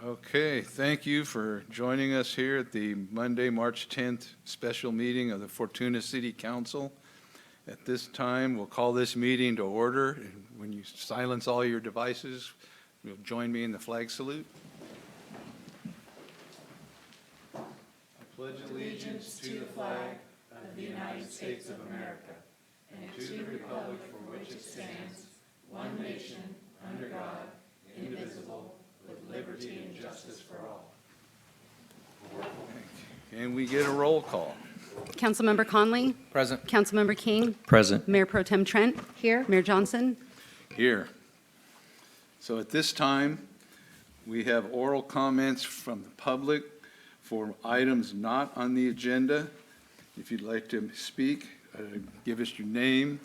Okay, thank you for joining us here at the Monday, March 10th special meeting of the Fortuna City Council. At this time, we'll call this meeting to order. And when you silence all your devices, you'll join me in the flag salute. I pledge allegiance to the flag of the United States of America and to the republic for which it stands, one nation, under God, indivisible, with liberty and justice for all. Can we get a roll call? Councilmember Conley? Present. Councilmember King? Present. Mayor Pro Tem Trent? Here. Mayor Johnson? Here. So at this time, we have oral comments from the public for items not on the agenda. If you'd like to speak, give us your name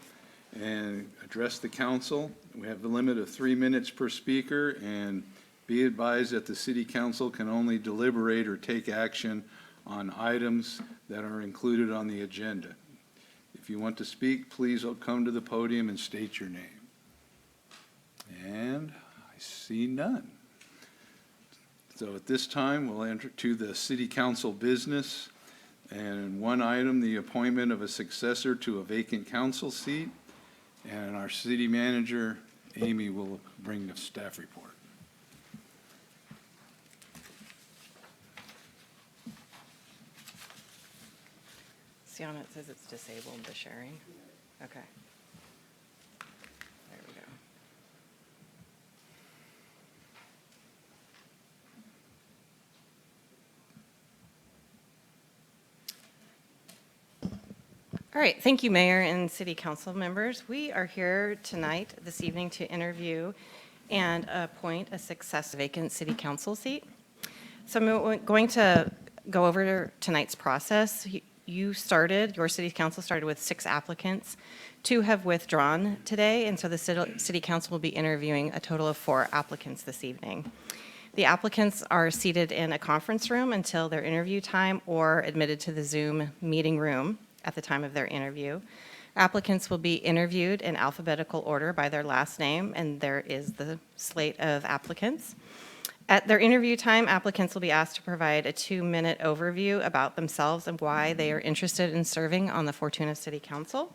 and address the council. We have a limit of 3 minutes per speaker, and be advised that the City Council can only deliberate or take action on items that are included on the agenda. If you want to speak, please come to the podium and state your name. And I see none. So at this time, we'll enter to the City Council business. And one item, the appointment of a successor to a vacant council seat. And our city manager, Amy, will bring the staff report. See on it says it's disabled, the sharing. Okay. There we go. All right, thank you, Mayor and City Council members. We are here tonight, this evening, to interview and appoint a successor vacant City Council seat. So I'm going to go over tonight's process. Your City Council started with 6 applicants. 2 have withdrawn today, and so the City Council will be interviewing a total of 4 applicants this evening. The applicants are seated in a conference room until their interview time or admitted to the Zoom meeting room at the time of their interview. Applicants will be interviewed in alphabetical order by their last name, and there is the slate of applicants. At their interview time, applicants will be asked to provide a 2-minute overview about themselves and why they are interested in serving on the Fortuna City Council.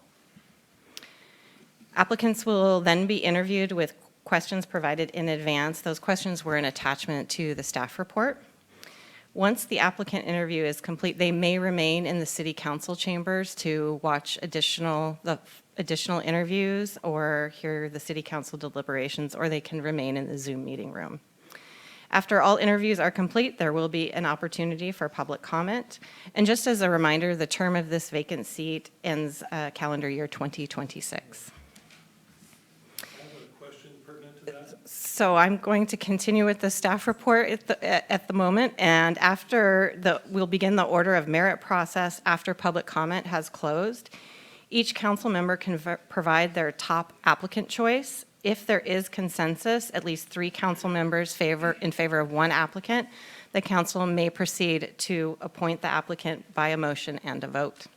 Applicants will then be interviewed with questions provided in advance. Those questions were an attachment to the staff report. Once the applicant interview is complete, they may remain in the City Council chambers to watch additional interviews or hear the City Council deliberations, or they can remain in the Zoom meeting room. After all interviews are complete, there will be an opportunity for public comment. And just as a reminder, the term of this vacant seat ends calendar year 2026. I have a question pertinent to that. So I'm going to continue with the staff report at the moment, and we'll begin the order of merit process after public comment has closed. Each council member can provide their top applicant choice. If there is consensus, at least 3 council members in favor of 1 applicant, the council may proceed to appoint the applicant by a motion and a vote.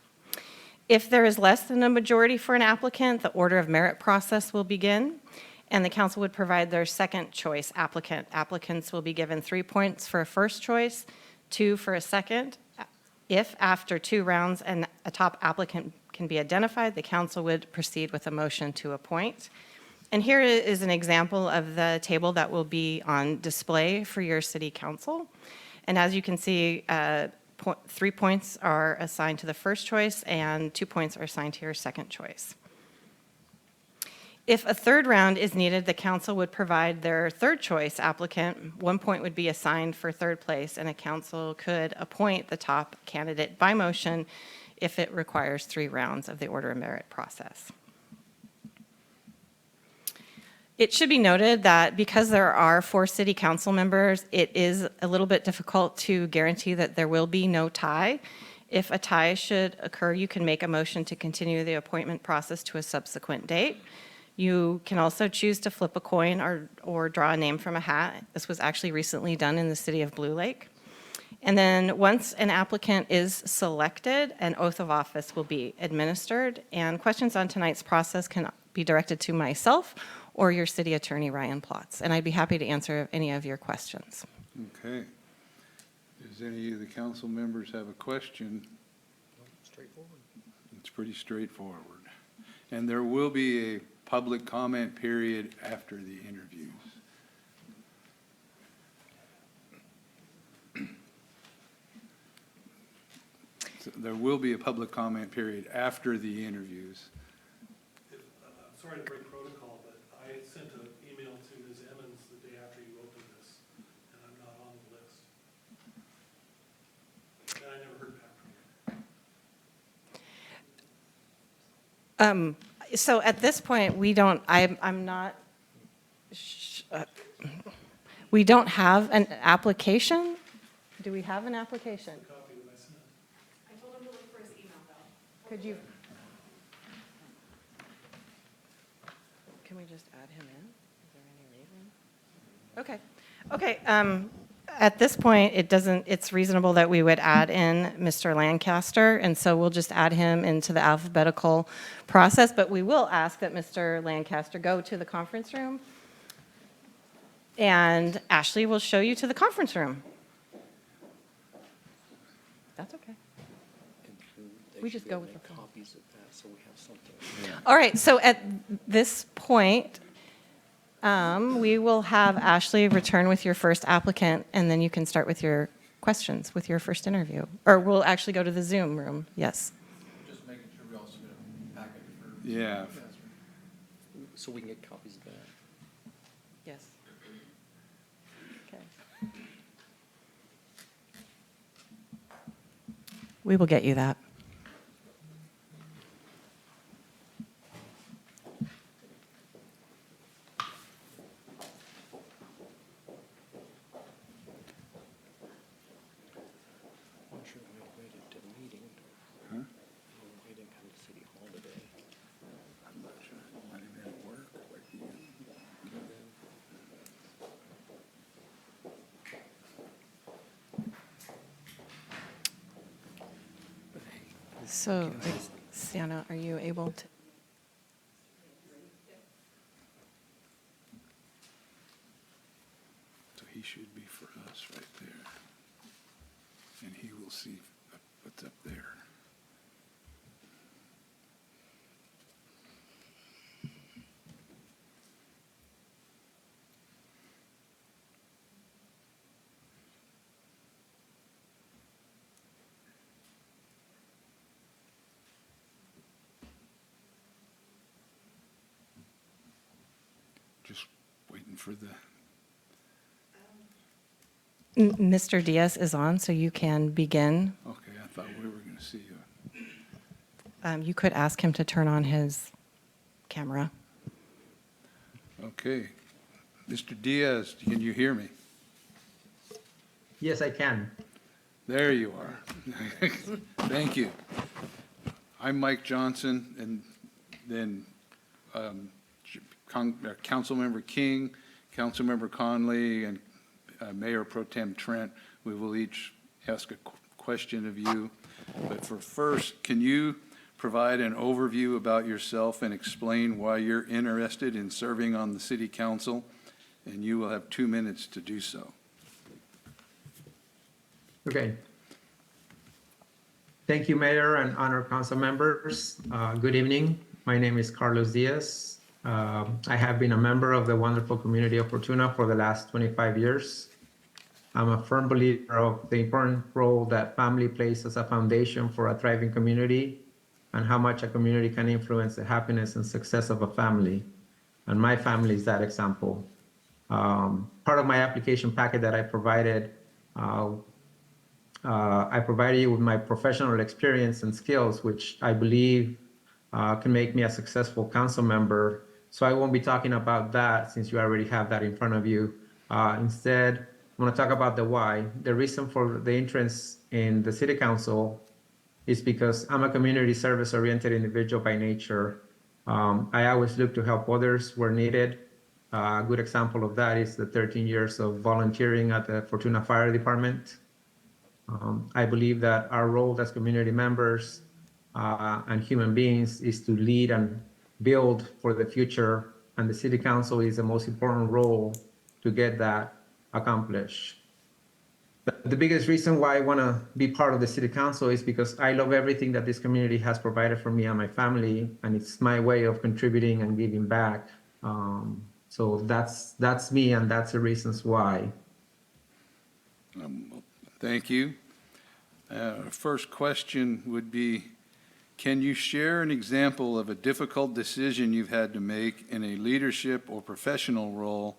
If there is less than a majority for an applicant, the order of merit process will begin, and the council would provide their second choice applicant. Applicants will be given 3 points for a first choice, 2 for a second. If after 2 rounds a top applicant can be identified, the council would proceed with a motion to appoint. And here is an example of the table that will be on display for your City Council. And as you can see, 3 points are assigned to the first choice and 2 points are assigned to your second choice. If a third round is needed, the council would provide their third choice applicant. 1 point would be assigned for third place, and a council could appoint the top candidate by motion if it requires 3 rounds of the order of merit process. It should be noted that because there are 4 City Council members, it is a little bit difficult to guarantee that there will be no tie. If a tie should occur, you can make a motion to continue the appointment process to a subsequent date. You can also choose to flip a coin or draw a name from a hat. This was actually recently done in the city of Blue Lake. And then once an applicant is selected, an oath of office will be administered, and questions on tonight's process can be directed to myself or your city attorney, Ryan Plotz, and I'd be happy to answer any of your questions. Okay. Does any of the council members have a question? Straightforward. It's pretty straightforward. And there will be a public comment period after the interviews. So there will be a public comment period after the interviews. I'm sorry to break protocol, but I sent an email to Ms. Emmons the day after you opened this, and I'm not on the list. And I never heard back from her. So at this point, we don't, we don't have an application? Do we have an application? Copy that I sent. Could you? Can we just add him in? Is there any reason? Okay, at this point, it's reasonable that we would add in Mr. Lancaster, and so we'll just add him into the alphabetical process, but we will ask that Mr. Lancaster go to the conference room, and Ashley will show you to the conference room. That's okay. We just go with the flow. Copies of that, so we have something. All right, so at this point, we will have Ashley return with your first applicant, and then you can start with your questions with your first interview. Or we'll actually go to the Zoom room, yes. Just making sure we also get a packet for. Yeah. So we can get copies of that. Yes. Okay. We will get you that. I'm sure we waited to the meeting. Huh? We didn't come to City Hall today. I'm not sure. Might have been at work, like you. So, Sienna, are you able to? So he should be for us right there. And he will see what's up there. Just waiting for the, Mr. Diaz is on, so you can begin. okay, I thought we were going to see you. You could ask him to turn on his camera. Okay. Mr. Diaz, can you hear me? Yes, I can. There you are. Thank you. I'm Mike Johnson, and then Councilmember King, Councilmember Conley, and Mayor Pro Tem Trent, we will each ask a question of you. But for first, can you provide an overview about yourself and explain why you're interested in serving on the city council? And you will have 2 minutes to do so. Okay. Thank you, Mayor and honored council members. Good evening. My name is Carlos Diaz. I have been a member of the wonderful community of Fortuna for the last 25 years. I'm a firm believer of the important role that family plays as a foundation for a thriving community and how much a community can influence the happiness and success of a family. And my family is that example. Part of my application packet that I provided you with my professional experience and skills, which I believe can make me a successful council member. So I won't be talking about that since you already have that in front of you. Instead, I want to talk about the why. The reason for the entrance in the city council is because I'm a community service-oriented individual by nature. I always look to help others where needed. A good example of that is the 13 years of volunteering at the Fortuna Fire Department. I believe that our role as community members and human beings is to lead and build for the future, and the city council is the most important role to get that accomplished. The biggest reason why I want to be part of the city council is because I love everything that this community has provided for me and my family, and it's my way of contributing and giving back. So that's me, and that's the reasons why. Thank you. First question would be, can you share an example of a difficult decision you've had to make in a leadership or professional role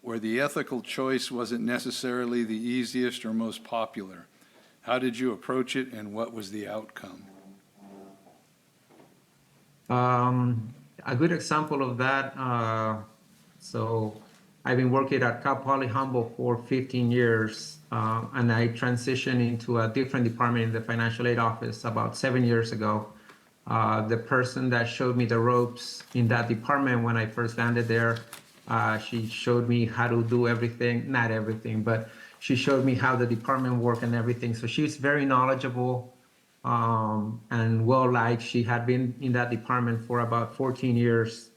where the ethical choice wasn't necessarily the easiest or most popular? How did you approach it, and what was the outcome? A good example of that, so I've been working at Cal Poly Humboldt for 15 years, and I transitioned into a different department in the financial aid office about 7 years ago. The person that showed me the ropes in that department when I first landed there, she showed me how to do everything, not everything, but she showed me how the department worked and everything. So she's very knowledgeable and well-liked. She had been in that department for about 14 years.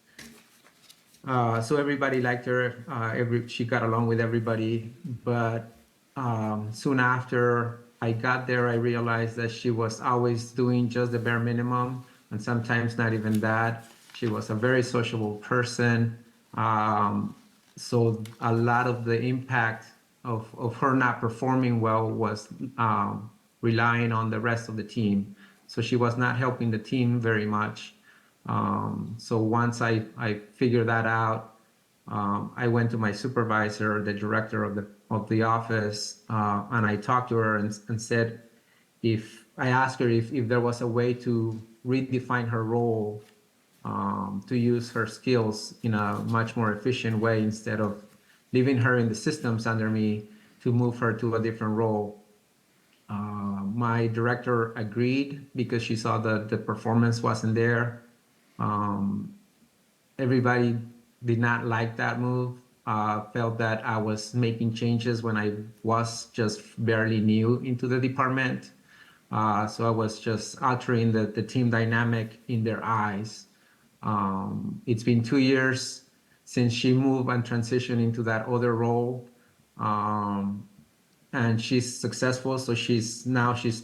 So everybody liked her. She got along with everybody. But soon after I got there, I realized that she was always doing just the bare minimum, and sometimes not even that. She was a very sociable person. So a lot of the impact of her not performing well was relying on the rest of the team. So she was not helping the team very much. So once I figured that out, I went to my supervisor, the director of the office, and I talked to her and said, if I asked her if there was a way to redefine her role, to use her skills in a much more efficient way instead of leaving her in the systems under me, to move her to a different role. My director agreed because she saw the performance wasn't there. Everybody did not like that move, felt that I was making changes when I was just barely new into the department. So I was just altering the team dynamic in their eyes. It's been 2 years since she moved and transitioned into that other role. And she's successful. So she's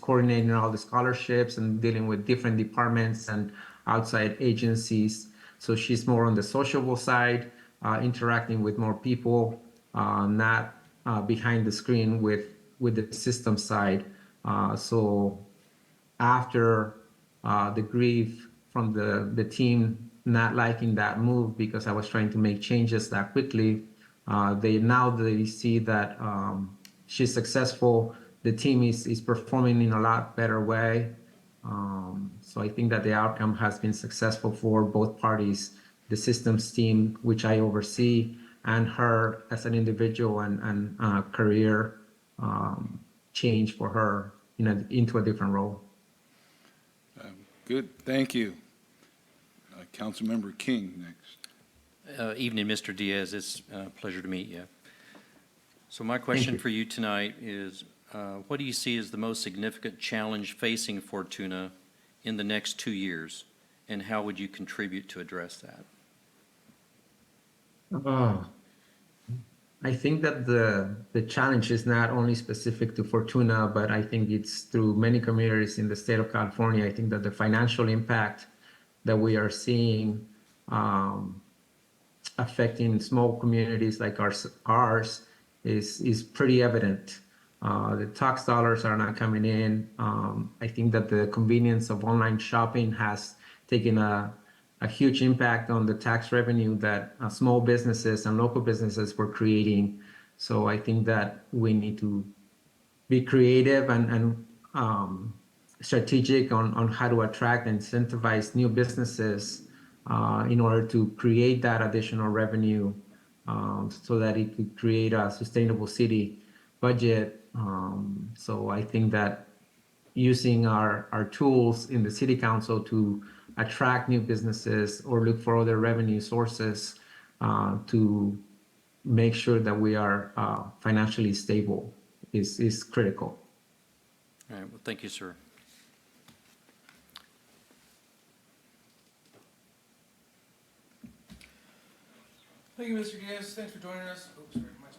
coordinating all the scholarships and dealing with different departments and outside agencies. So she's more on the sociable side, interacting with more people, not behind the screen with the system side. So after the grief from the team not liking that move because I was trying to make changes that quickly, they see that she's successful. The team is performing in a lot better way. So I think that the outcome has been successful for both parties, the systems team, which I oversee, and her as an individual and career change for her into a different role. Good, thank you. Councilmember King next. Evening, Mr. Diaz. It's a pleasure to meet you. So my question for you tonight is, what do you see as the most significant challenge facing Fortuna in the next 2 years, and how would you contribute to address that? I think that the challenge is not only specific to Fortuna, but I think it's through many communities in the state of California. I think that the financial impact that we are seeing affecting small communities like ours is pretty evident. The tax dollars are not coming in. I think that the convenience of online shopping has taken a huge impact on the tax revenue that small businesses and local businesses were creating. So I think that we need to be creative and strategic on how to attract and incentivize new businesses in order to create that additional revenue so that it could create a sustainable city budget. So I think that using our tools in the city council to attract new businesses or look for other revenue sources to make sure that we are financially stable is critical. All right, well, thank you, sir. Thank you, Mr. Diaz. Thanks for joining us. Oops, very much.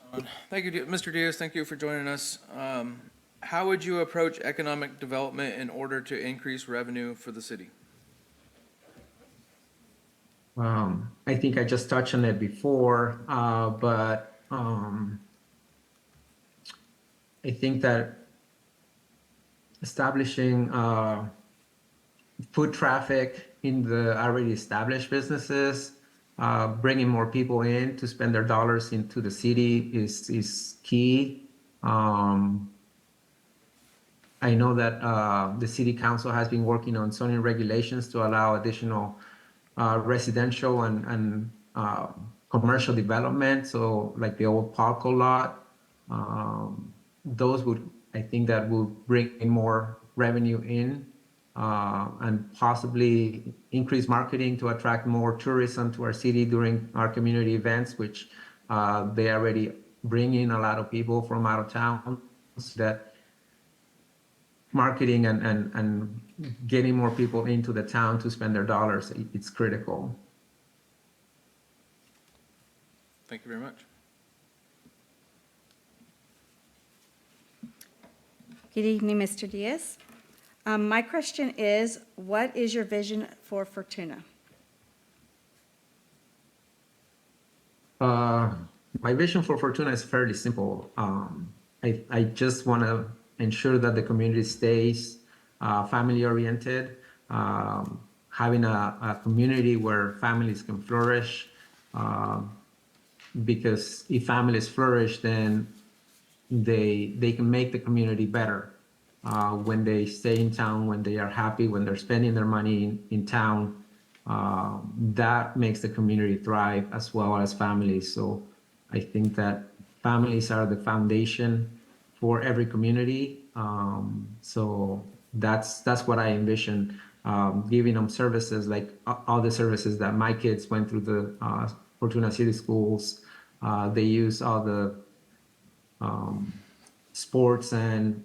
Thank you, Mr. Diaz. Thank you for joining us. How would you approach economic development in order to increase revenue for the city? I think I just touched on it before, but I think that establishing foot traffic in the already established businesses, bringing more people in to spend their dollars into the city is key. I know that the city council has been working on zoning regulations to allow additional residential and commercial development. So like the old Palco lot, those would, I think that will bring in more revenue in and possibly increase marketing to attract more tourism to our city during our community events, which they already bring in a lot of people from out of town. So that marketing and getting more people into the town to spend their dollars, it's critical. Thank you very much. Good evening, Mr. Diaz. My question is, what is your vision for Fortuna? My vision for Fortuna is fairly simple. I just want to ensure that the community stays family oriented, having a community where families can flourish. Because if families flourish, then they can make the community better. When they stay in town, when they are happy, when they're spending their money in town, that makes the community thrive as well as families. So I think that families are the foundation for every community. So that's what I envision, giving them services like all the services that my kids went through the Fortuna City Schools. They use all the sports and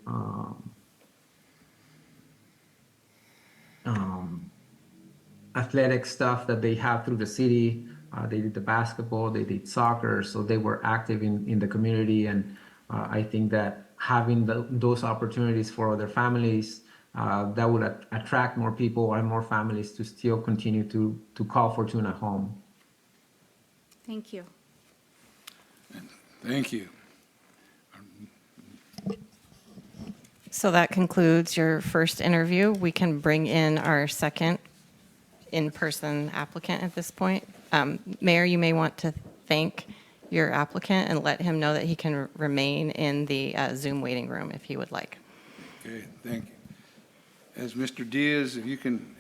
athletic stuff that they have through the city. They did the basketball, they did soccer, so they were active in the community. And I think that having those opportunities for other families, that would attract more people and more families to still continue to call Fortuna home. Thank you. Thank you. So that concludes your first interview. We can bring in our second in-person applicant at this point. Mayor, you may want to thank your applicant and let him know that he can remain in the Zoom waiting room if he would like. Okay, thank you. As Mr. Diaz, if you can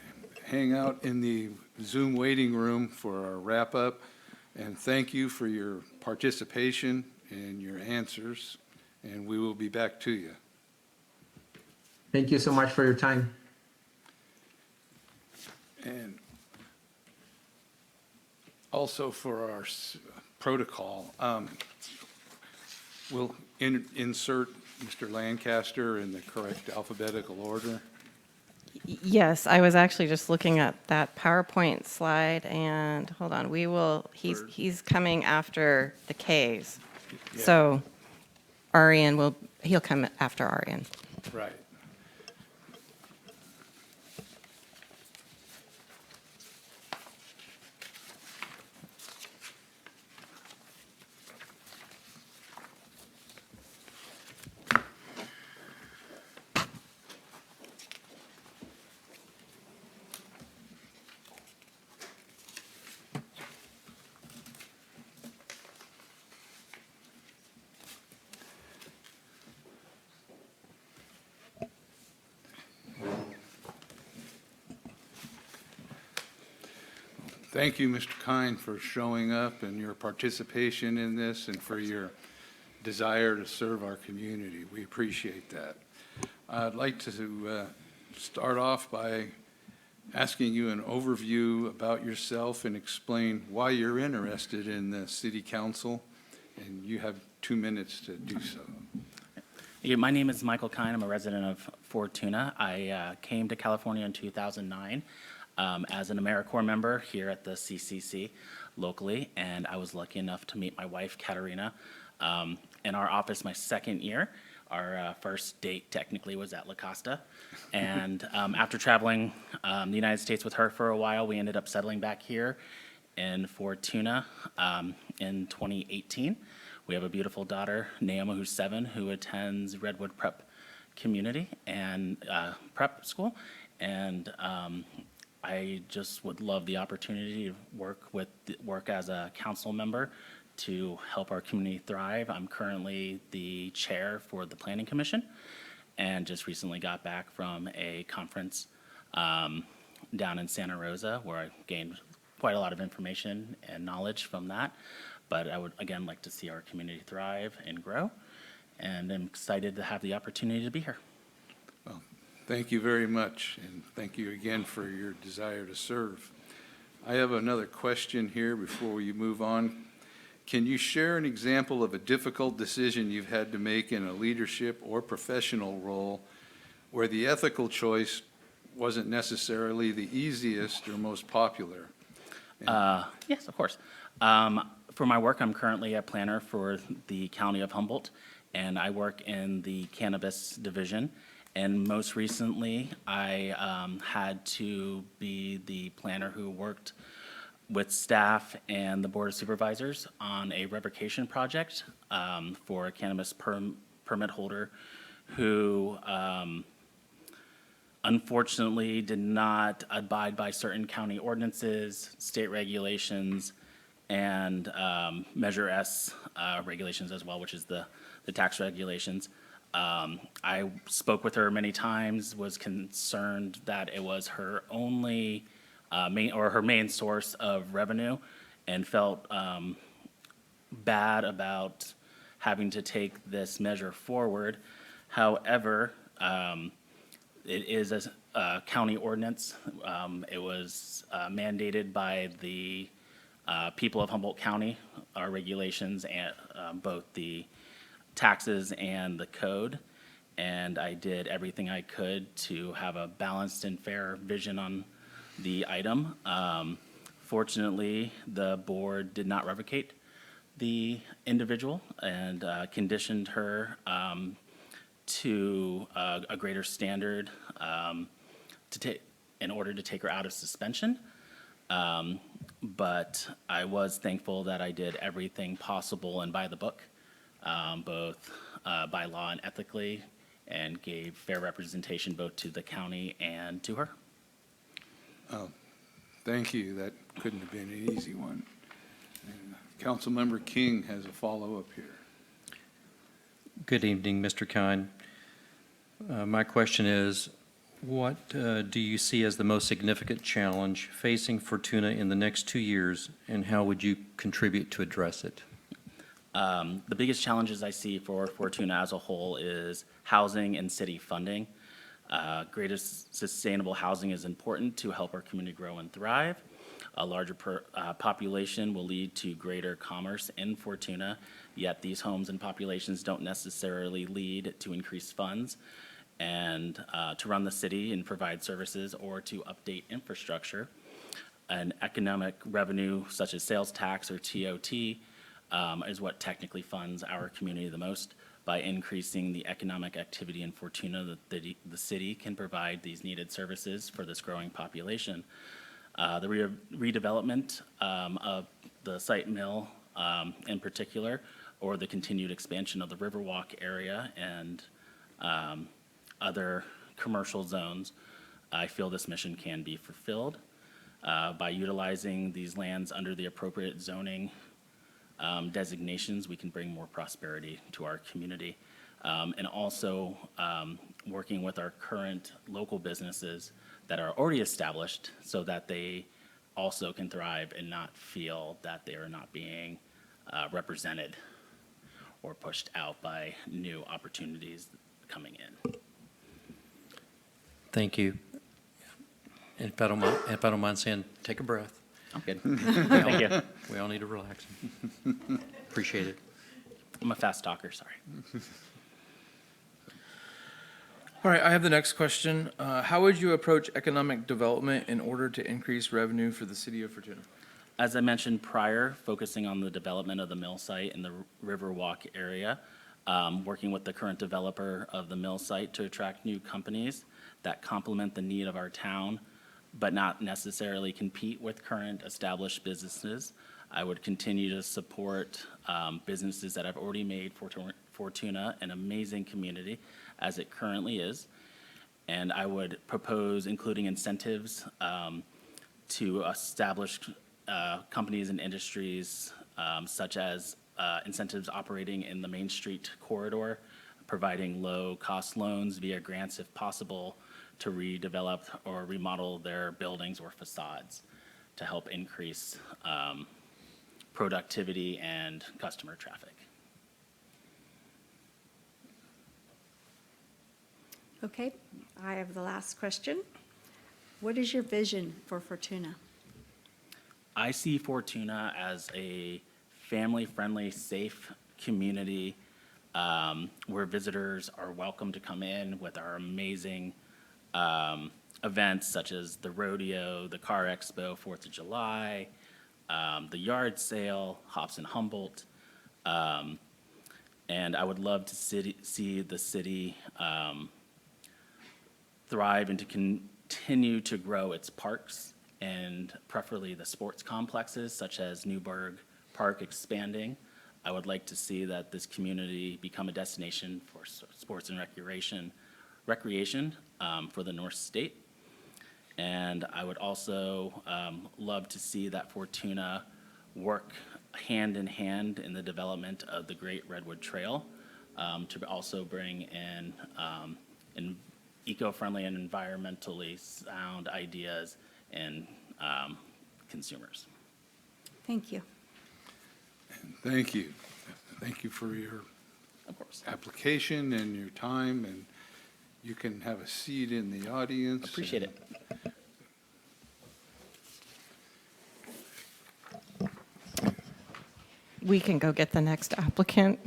hang out in the Zoom waiting room for our wrap-up, and thank you for your participation and your answers, and we will be back to you. Thank you so much for your time. And also for our protocol, we'll insert Mr. Lancaster in the correct alphabetical order. Yes, I was actually just looking at that PowerPoint slide, and hold on, he's coming after the Ks. Yeah. So he'll come after Arian. Right. Thank you, Mr. Kine, for showing up and your participation in this and for your desire to serve our community. We appreciate that. I'd like to start off by asking you an overview about yourself and explain why you're interested in the city council, and you have 2 minutes to do so. Yeah, my name is Michael Kine. I'm a resident of Fortuna. I came to California in 2009 as an AmeriCorps member here at the CCC locally, and I was lucky enough to meet my wife, Katerina, in our office my second year. Our first date technically was at La Costa. And after traveling the United States with her for a while, we ended up settling back here in Fortuna in 2018. We have a beautiful daughter, Naoma, who's 7, who attends Redwood Prep Community and prep school. And I just would love the opportunity to work as a council member to help our community thrive. I'm currently the chair for the Planning Commission and just recently got back from a conference down in Santa Rosa where I gained quite a lot of information and knowledge from that. But I would, again, like to see our community thrive and grow, and I'm excited to have the opportunity to be here. Well, thank you very much, and thank you again for your desire to serve. I have another question here before we move on. Can you share an example of a difficult decision you've had to make in a leadership or professional role where the ethical choice wasn't necessarily the easiest or most popular? Yes, of course. For my work, I'm currently a planner for the County of Humboldt, and I work in the cannabis division. And most recently, I had to be the planner who worked with staff and the Board of Supervisors on a revocation project for a cannabis permit holder who unfortunately did not abide by certain county ordinances, state regulations, and Measure S regulations as well, which is the tax regulations. I spoke with her many times, was concerned that it was her only her main source of revenue, and felt bad about having to take this measure forward. However, it is a county ordinance. It was mandated by the people of Humboldt County, our regulations, and both the taxes and the code. And I did everything I could to have a balanced and fair vision on the item. Fortunately, the board did not revocate the individual and conditioned her to a greater standard in order to take her out of suspension. But I was thankful that I did everything possible and by the book, both by law and ethically, and gave fair representation both to the county and to her. Thank you. That couldn't have been an easy one. And Councilmember King has a follow-up here. Good evening, Mr. Kine. My question is, what do you see as the most significant challenge facing Fortuna in the next 2 years, and how would you contribute to address it? The biggest challenges I see for Fortuna as a whole is housing and city funding. Greater sustainable housing is important to help our community grow and thrive. A larger population will lead to greater commerce in Fortuna, yet these homes and populations don't necessarily lead to increased funds and to run the city and provide services or to update infrastructure. An economic revenue such as sales tax or TOT is what technically funds our community the most. By increasing the economic activity in Fortuna, the city can provide these needed services for this growing population. The redevelopment of the site mill in particular, or the continued expansion of the Riverwalk area and other commercial zones, I feel this mission can be fulfilled. By utilizing these lands under the appropriate zoning designations, we can bring more prosperity to our community. And also working with our current local businesses that are already established so that they also can thrive and not feel that they are not being represented or pushed out by new opportunities coming in. Thank you. And if I don't mind saying, take a breath. I'm good. Thank you. We all need to relax. Appreciate it. I'm a fast talker, sorry. All right, I have the next question. How would you approach economic development in order to increase revenue for the city of Fortuna? As I mentioned prior, focusing on the development of the mill site in the Riverwalk area, working with the current developer of the mill site to attract new companies that complement the need of our town, but not necessarily compete with current established businesses. I would continue to support businesses that have already made Fortuna an amazing community as it currently is. And I would propose including incentives to establish companies and industries such as incentives operating in the Main Street corridor, providing low-cost loans via grants if possible to redevelop or remodel their buildings or facades to help increase productivity and customer traffic. Okay, I have the last question. What is your vision for Fortuna? I see Fortuna as a family-friendly, safe community where visitors are welcome to come in with our amazing events such as the rodeo, the car expo, 4th of July, the yard sale, Hops and Humboldt. And I would love to see the city thrive and to continue to grow its parks and preferably the sports complexes such as Newburgh Park expanding. I would like to see that this community become a destination for sports and recreation for the North State. And I would also love to see that Fortuna work hand in hand in the development of the Great Redwood Trail to also bring in eco-friendly and environmentally sound ideas and consumers. Thank you. Thank you. Thank you for your Of course. application and your time, and you can have a seat in the audience. Appreciate it. We can go get the next applicant.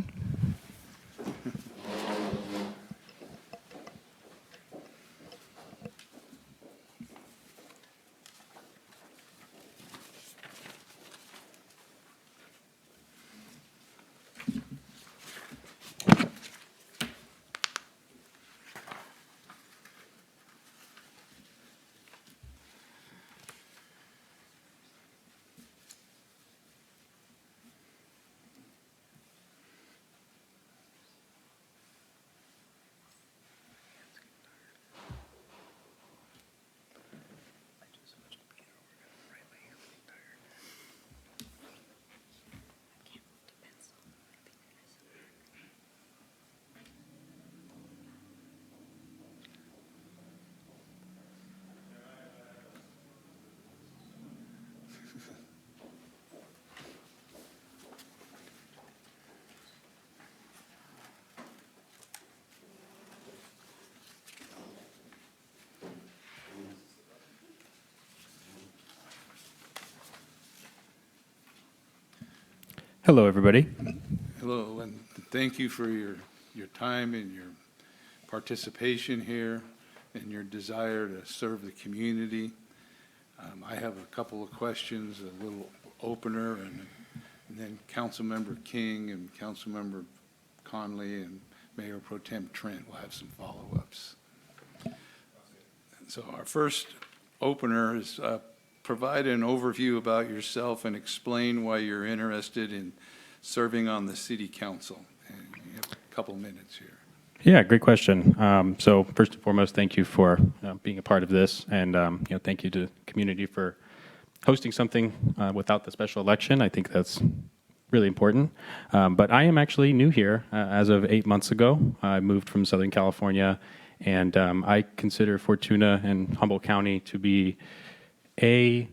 Hello, everybody. Hello, and thank you for your time and your participation here and your desire to serve the community. I have a couple of questions, a little opener, and then Councilmember King and Councilmember Conley and Mayor Pro Tem Trent will have some follow-ups. So our first opener is provide an overview about yourself and explain why you're interested in serving on the city council. And you have a couple minutes here. Yeah, great question. So first and foremost, thank you for being a part of this, and thank you to the community for hosting something without the special election. I think that's really important. But I am actually new here. As of 8 months ago, I moved from Southern California, and I consider Fortuna and Humboldt County to be a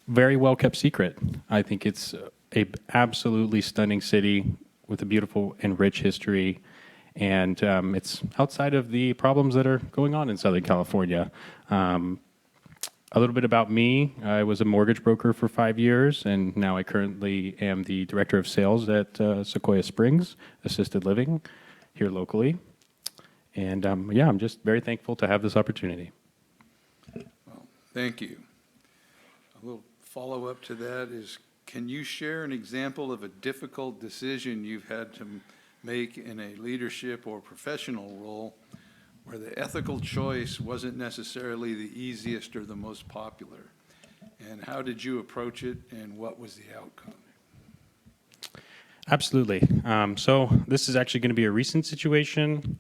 very well-kept secret. I think it's a absolutely stunning city with a beautiful and rich history, and it's outside of the problems that are going on in Southern California. A little bit about me. I was a mortgage broker for 5 years, and now I currently am the director of sales at Sequoia Springs Assisted Living here locally. And I'm just very thankful to have this opportunity. Well, thank you. A little follow-up to that is, can you share an example of a difficult decision you've had to make in a leadership or professional role where the ethical choice wasn't necessarily the easiest or the most popular? And how did you approach it, and what was the outcome? Absolutely. So this is actually going to be a recent situation.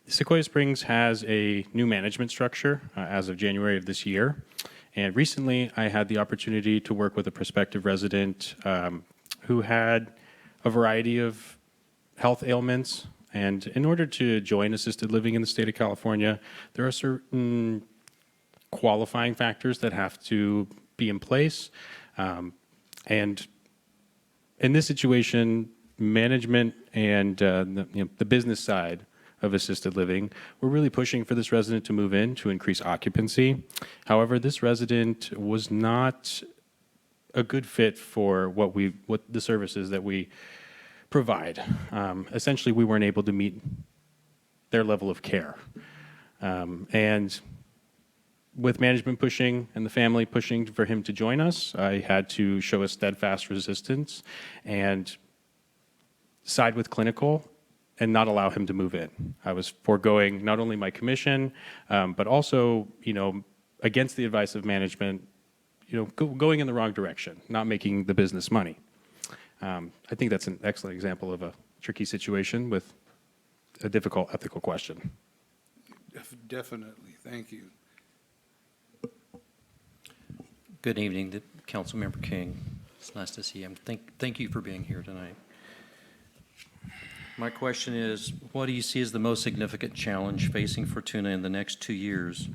Sequoia Springs has a new management structure as of January of this year. And recently, I had the opportunity to work with a prospective resident who had a variety of health ailments. And in order to join assisted living in the state of California, there are certain qualifying factors that have to be in place. And in this situation, management and the business side of assisted living, we're really pushing for this resident to move in to increase occupancy. However, this resident was not a good fit for what the services that we provide. Essentially, we weren't able to meet their level of care. And with management pushing and the family pushing for him to join us, I had to show a steadfast resistance and side with clinical and not allow him to move in. I was foregoing not only my commission, but also, against the advice of management, going in the wrong direction, not making the business money. I think that's an excellent example of a tricky situation with a difficult ethical question. Definitely, thank you. Good evening, Councilmember King. It's nice to see you. Thank you for being here tonight. My question is, what do you see as the most significant challenge facing Fortuna in the next 2 years,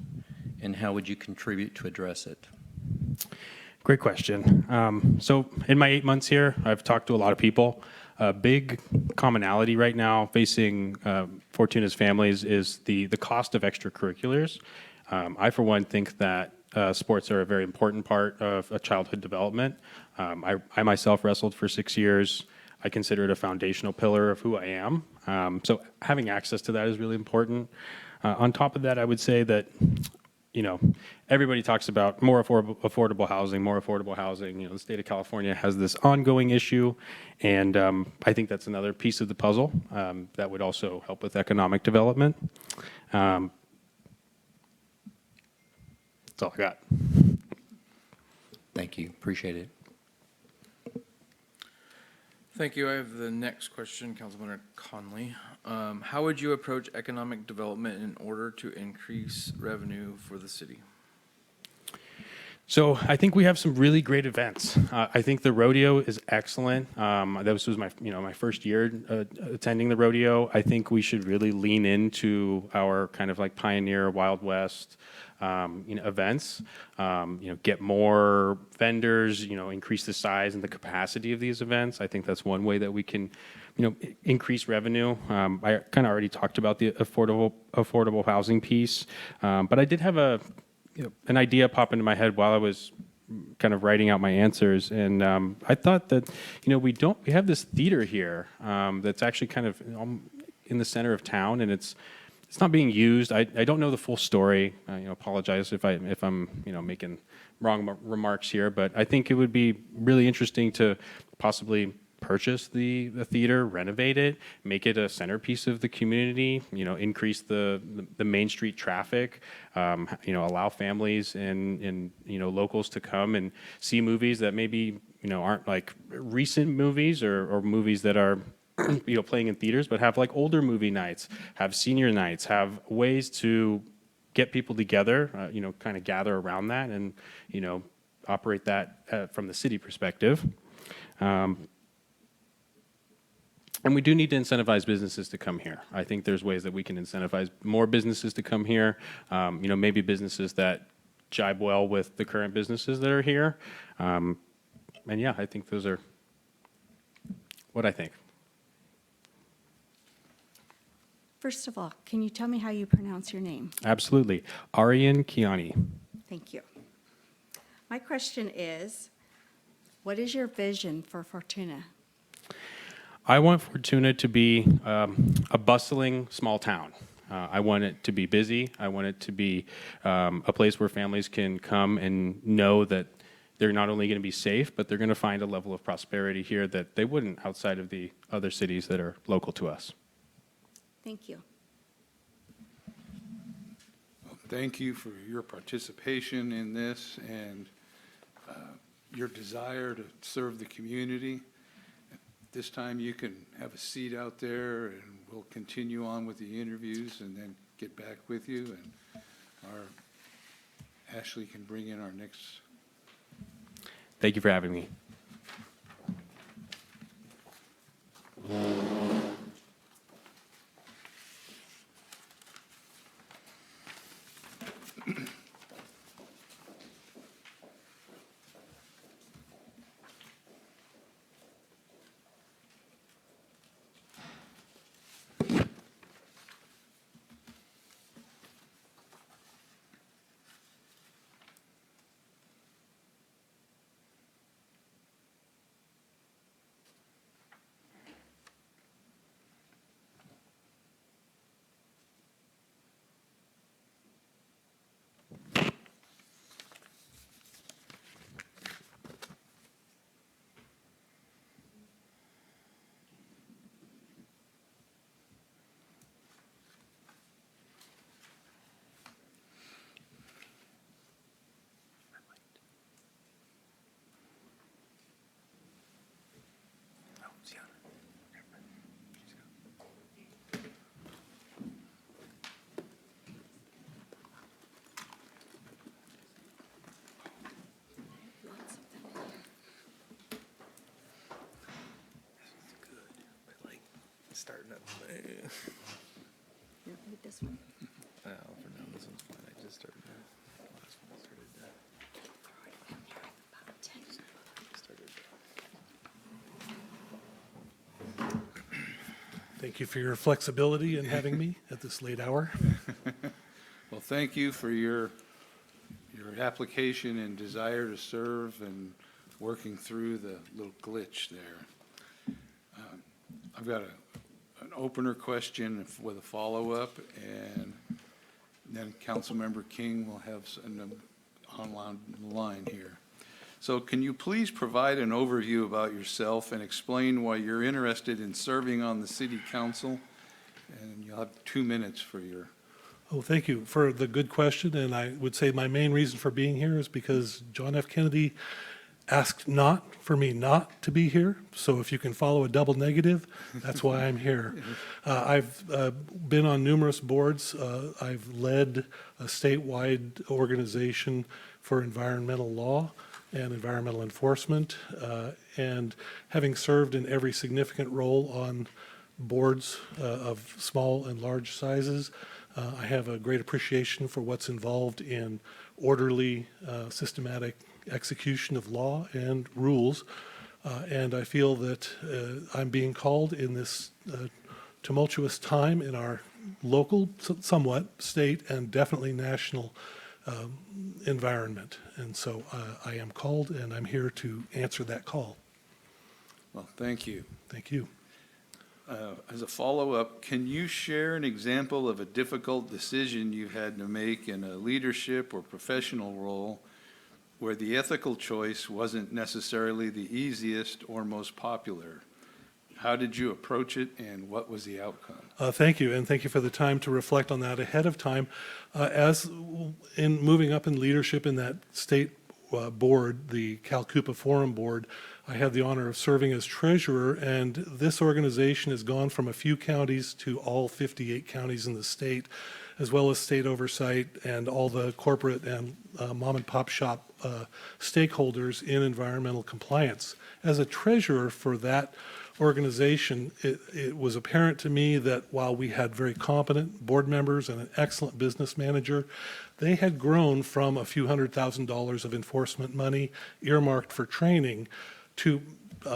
and how would you contribute to address it? Great question. So in my 8 months here, I've talked to a lot of people. A big commonality right now facing Fortuna's families is the cost of extracurriculars. I, for one, think that sports are a very important part of a childhood development. I myself wrestled for 6 years. I consider it a foundational pillar of who I am. So having access to that is really important. On top of that, I would say that, everybody talks about more affordable housing. The state of California has this ongoing issue, and I think that's another piece of the puzzle that would also help with economic development. That's all I got. Thank you. Appreciate it. Thank you. I have the next question, Councilmember Conley. How would you approach economic development in order to increase revenue for the city? So I think we have some really great events. I think the rodeo is excellent. This was my first year attending the rodeo. I think we should really lean into our kind of like pioneer Wild West events. Get more vendors. Increase the size and the capacity of these events. I think that's one way that we can, increase revenue. I kind of already talked about the affordable housing piece, but I did have an idea pop into my head while I was kind of writing out my answers, and I thought that we have this theater here that's actually kind of in the center of town, and it's not being used. I don't know the full story. Apologize if I'm making wrong remarks here, but I think it would be really interesting to possibly purchase the theater, renovate it, make it a centerpiece of the community, increase the Main Street traffic, allow families and locals to come and see movies that maybe, aren't like recent movies or movies that are, playing in theaters, but have like older movie nights, have senior nights, have ways to get people together, kind of gather around that and, operate that from the city perspective. And we do need to incentivize businesses to come here. I think there's ways that we can incentivize more businesses to come here. Maybe businesses that jibe well with the current businesses that are here. And yeah, I think those are what I think. First of all, can you tell me how you pronounce your name? Absolutely. Arian Kiani. Thank you. My question is, what is your vision for Fortuna? I want Fortuna to be a bustling small town. I want it to be busy. I want it to be a place where families can come and know that they're not only going to be safe, but they're going to find a level of prosperity here that they wouldn't outside of the other cities that are local to us. Thank you. Thank you for your participation in this and your desire to serve the community. This time you can have a seat out there, and we'll continue on with the interviews and then get back with you. And our Ashley can bring in our next. Thank you for having me. Starting up. You read this one? For now, this one's fine. I just started. Last one I started. Thank you for your flexibility in having me at this late hour. Well, thank you for your application and desire to serve and working through the little glitch there. I've got an opener question with a follow-up, and then Councilmember King will have an online line here. So can you please provide an overview about yourself and explain why you're interested in serving on the city council? And you'll have 2 minutes for your. Oh, thank you for the good question. And I would say my main reason for being here is because John F. Kennedy asked not for me not to be here. So if you can follow a double negative, that's why I'm here. I've been on numerous boards. I've led a statewide organization for environmental law and environmental enforcement, and having served in every significant role on boards of small and large sizes, I have a great appreciation for what's involved in orderly, systematic execution of law and rules, and I feel that I'm being called in this tumultuous time in our local, somewhat, state, and definitely national environment. And so I am called, and I'm here to answer that call. Well, thank you. Thank you. As a follow-up, can you share an example of a difficult decision you had to make in a leadership or professional role where the ethical choice wasn't necessarily the easiest or most popular? How did you approach it, and what was the outcome? Thank you, and thank you for the time to reflect on that ahead of time. As in moving up in leadership in that state board, the Calcoopa Forum Board, I had the honor of serving as treasurer, and this organization has gone from a few counties to all 58 counties in the state, as well as state oversight and all the corporate and mom and pop shop stakeholders in environmental compliance. As a treasurer for that organization, it was apparent to me that while we had very competent board members and an excellent business manager, they had grown from a few $100,000s of enforcement money earmarked for training to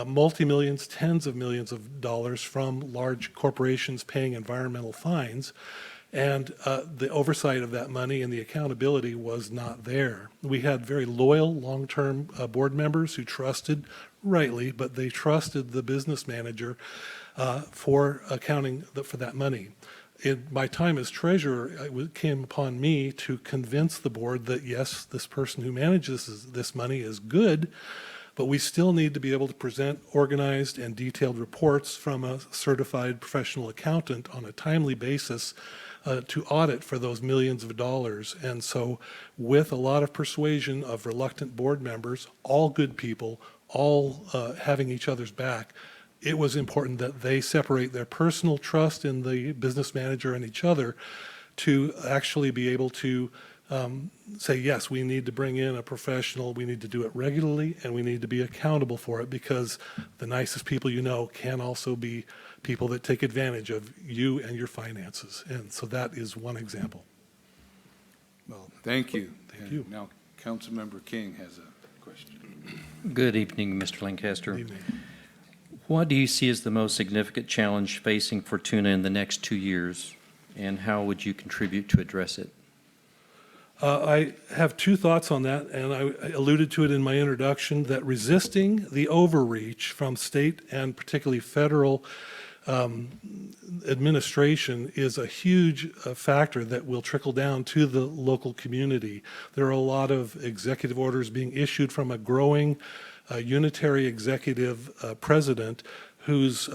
multi-millions, tens of millions of dollars from large corporations paying environmental fines. And the oversight of that money and the accountability was not there. We had very loyal, long-term board members who trusted, rightly, but they trusted the business manager for accounting for that money. In my time as treasurer, it came upon me to convince the board that, yes, this person who manages this money is good, but we still need to be able to present organized and detailed reports from a certified professional accountant on a timely basis to audit for those millions of dollars. And so with a lot of persuasion of reluctant board members, all good people, all having each other's back, it was important that they separate their personal trust in the business manager and each other to actually be able to say, yes, we need to bring in a professional, we need to do it regularly, and we need to be accountable for it, because the nicest people you know can also be people that take advantage of you and your finances. And so that is one example. Well, thank you. Thank you. And now, Councilmember King has a question. Good evening, Mr. Lancaster. Good evening. What do you see as the most significant challenge facing Fortuna in the next 2 years, and how would you contribute to address it? I have two thoughts on that, and I alluded to it in my introduction, that resisting the overreach from state and particularly federal administration is a huge factor that will trickle down to the local community. There are a lot of executive orders being issued from a growing unitary executive president who's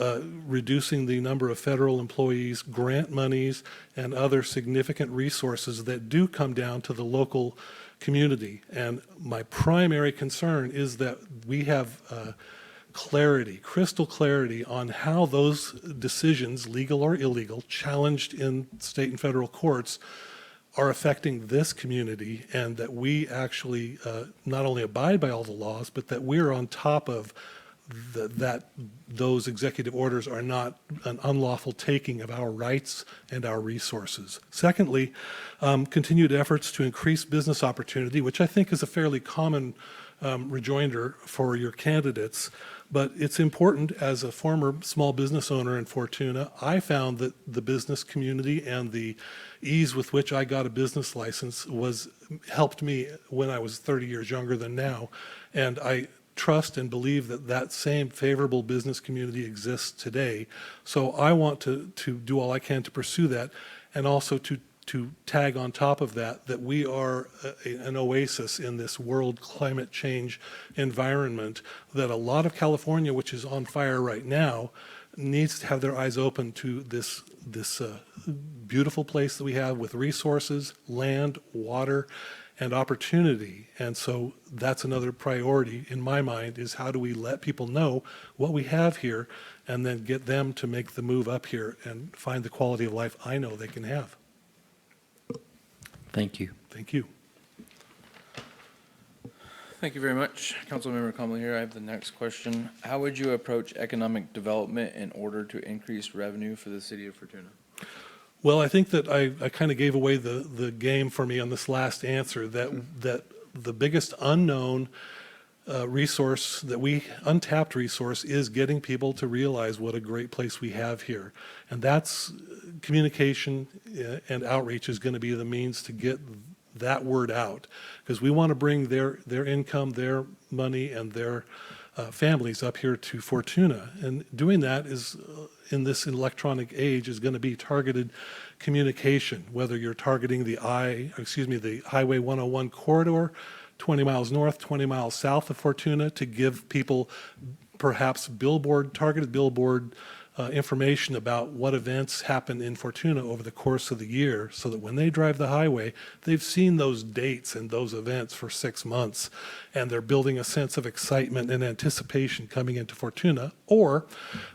reducing the number of federal employees, grant monies, and other significant resources that do come down to the local community. And my primary concern is that we have clarity, crystal clarity on how those decisions, legal or illegal, challenged in state and federal courts, are affecting this community, and that we actually not only abide by all the laws, but that we're on top of that those executive orders are not an unlawful taking of our rights and our resources. Secondly, continued efforts to increase business opportunity, which I think is a fairly common rejoinder for your candidates. But it's important, as a former small business owner in Fortuna, I found that the business community and the ease with which I got a business license helped me when I was 30 years younger than now. And I trust and believe that that same favorable business community exists today. So I want to do all I can to pursue that, and also to tag on top of that, that we are an oasis in this world climate change environment, that a lot of California, which is on fire right now, needs to have their eyes open to this beautiful place that we have with resources, land, water, and opportunity. And so that's another priority in my mind, is how do we let people know what we have here, and then get them to make the move up here and find the quality of life I know they can have. Thank you. Thank you. Thank you very much. Councilmember Conley here. I have the next question. How would you approach economic development in order to increase revenue for the city of Fortuna? Well, I think that I kind of gave away the game for me on this last answer, that the biggest unknown resource, untapped resource, is getting people to realize what a great place we have here. And that's communication and outreach is going to be the means to get that word out, because we want to bring their income, their money, and their families up here to Fortuna. And doing that is, in this electronic age, is going to be targeted communication, whether you're targeting the Highway 101 corridor, 20 miles north, 20 miles south of Fortuna, to give people perhaps targeted billboard information about what events happen in Fortuna over the course of the year, so that when they drive the highway, they've seen those dates and those events for 6 months, and they're building a sense of excitement and anticipation coming into Fortuna. Or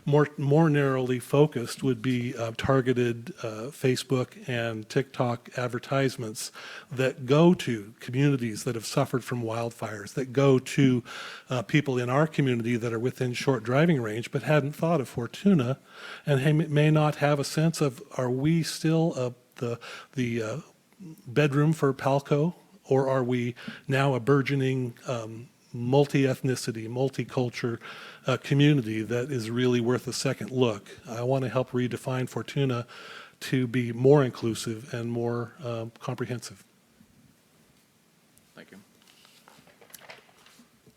more narrowly focused would be targeted Facebook and TikTok advertisements that go to communities that have suffered from wildfires, that go to people in our community that are within short driving range but hadn't thought of Fortuna, and may not have a sense of, are we still the bedroom for Palco, or are we now a burgeoning multi-ethnicity, multicultural community that is really worth a second look? I want to help redefine Fortuna to be more inclusive and more comprehensive. Thank you.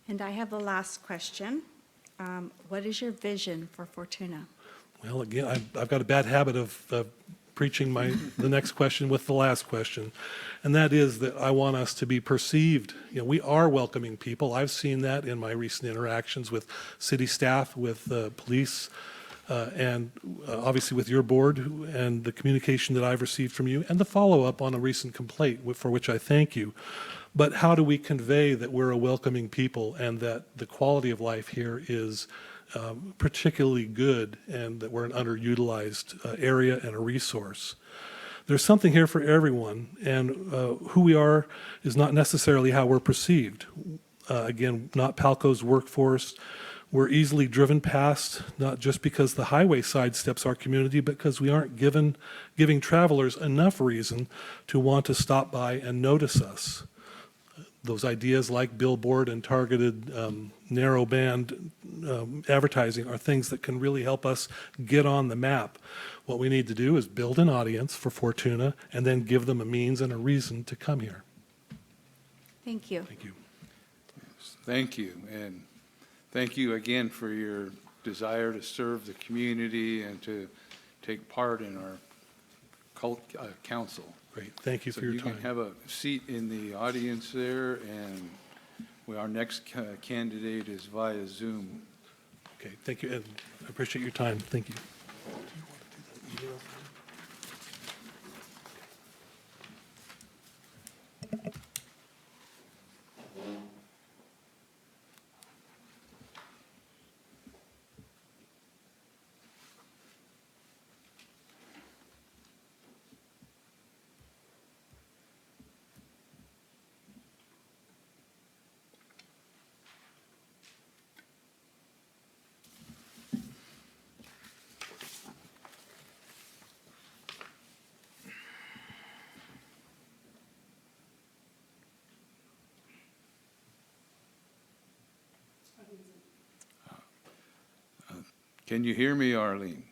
And I have the last question. What is your vision for Fortuna? Well, again, I've got a bad habit of preaching the next question with the last question, and that is that I want us to be perceived. You know, we are welcoming people. I've seen that in my recent interactions with city staff, with police, and obviously with your board and the communication that I've received from you and the follow-up on a recent complaint, for which I thank you. But how do we convey that we're a welcoming people and that the quality of life here is particularly good and that we're an underutilized area and a resource? There's something here for everyone, and who we are is not necessarily how we're perceived. Again, not Palco's workforce. We're easily driven past, not just because the highway sidesteps our community, but because we aren't giving travelers enough reason to want to stop by and notice us. Those ideas like billboard and targeted narrow band advertising are things that can really help us get on the map. What we need to do is build an audience for Fortuna and then give them a means and a reason to come here. Thank you. Thank you. Thank you, and thank you again for your desire to serve the community and to take part in our council. Great. Thank you So for your you time. can have a seat in the audience there, and our next candidate is via Zoom. Okay, thank you, and I appreciate your time. Thank you. Can you hear me, Arlene?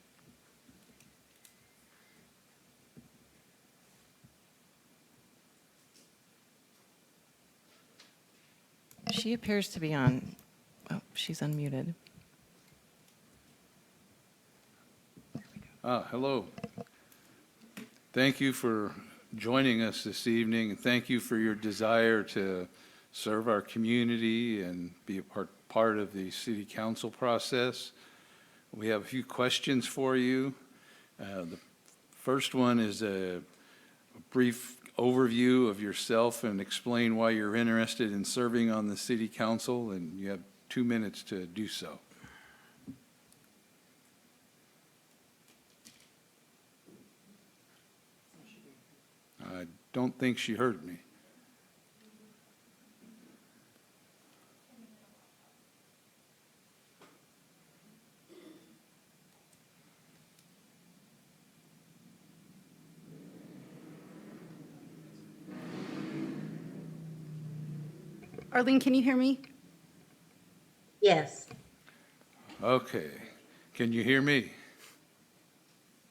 She appears to be on, oh, she's unmuted. Hello. Thank you for joining us this evening, and thank you for your desire to serve our community and be a part of the city council process. We have a few questions for you. The first one is a brief overview of yourself and explain why you're interested in serving on the city council, and you have 2 minutes to do so. I don't think she heard me. Arlene, can you hear me? Yes, Okay. Can you hear me?